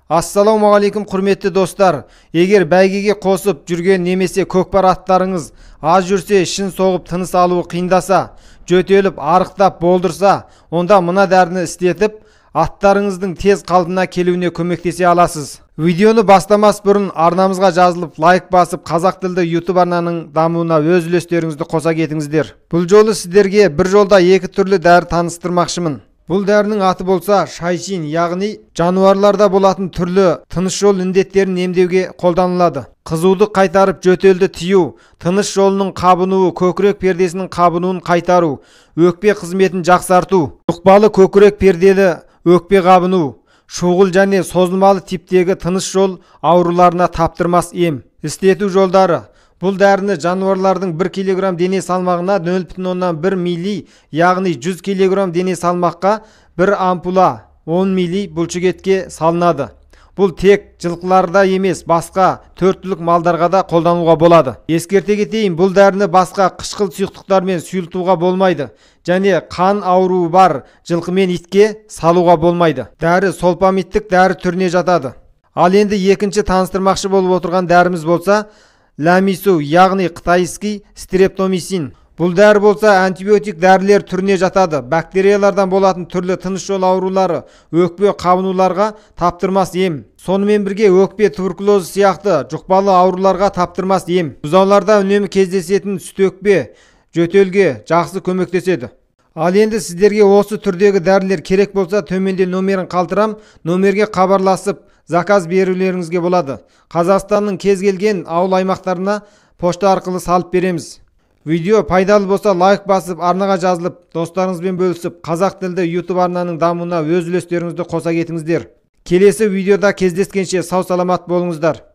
Assalamu алейкум құрметті достар. Егер бәйгеге қосып жүрген немесе көкпар аттарыңыз аз жүрсе, шын соғып тыныс алуы қиындаса, жөтеліп, арықтап болдырса, онда мына дәріні істетіп, аттарыңыздың тез қалпына келуіне көмектесе аласыз. Видеоны бастамас бұрын арнамызға жазылып, лайк басып, қазақ тілді YouTube арнаның дамуына өз үлестеріңізді қоса кетіңіздер. Бұл жолы сіздерге бір жолда екі түрлі дәрі таныстырмақшымын. Бұл дәрінің аты болса шайчин, яғни жануарларда болатын түрлі тыныс жол індеттерін емдеуге қолданылады. Қызуды қайтарып, жөтелді тию, тыныс жолының қабынуы, көкірек пердесінің қабынуын қайтару, өкпе қызметін жақсарту, жұқпалы көкірек перделі өкпе қабыну, шұғыл және созылмалы типтегі тыныс жол ауруларына таптырмас ем. Істету жолдары: бұл дәріні жануарлардың 1 кг дене салмағына 0,1 милли, яғни 100 кг дене салмаққа 1 ампула 10 милли бұлшықетке салынады. Бұл тек жылқыларда емес, басқа 4 түлік малдарға да қолдануға болады. Ескерте кетейін, бұл дәріні басқа қышқыл сұйықтықтармен сұйылтуға болмайды, және қан ауруы бар жылқы мен итке салуға болмайды. Дәрі солпамиттік дәрі түріне жатады. Ал енді екінші таныстырмақшы болып отырған дәріміз болса ламису, яғни қытайский стрептомисин. Бұл дәрі болса антибиотик дәрілер түріне жатады. Бактериялардан болатын түрлі тыныс жол аурулары, өкпе қабынуларға таптырмас ем. Сонымен бірге өкпе туберкулозы сияқты жұқпалы ауруларға таптырмас ем. Бұзауларда үнемі кездесетін сүтөкпе, жөтелге жақсы көмектеседі. Ал енді сіздерге осы түрдегі дәрілер керек болса, төменде номерін қалдырам, номерге хабарласып заказ берулеріңізге болады. Қазақстанның кез келген ауыл аймақтарына пошта арқылы салып береміз. Видео пайдалы болса лайк басып, арнаға жазылып, достарыңызбен бөлісіп, қазақ тілді YouTube арнаның дамуына өз үлестеріңізді қоса кетіңіздер. Келесі видеода кездескенше сау саламат болыңыздар.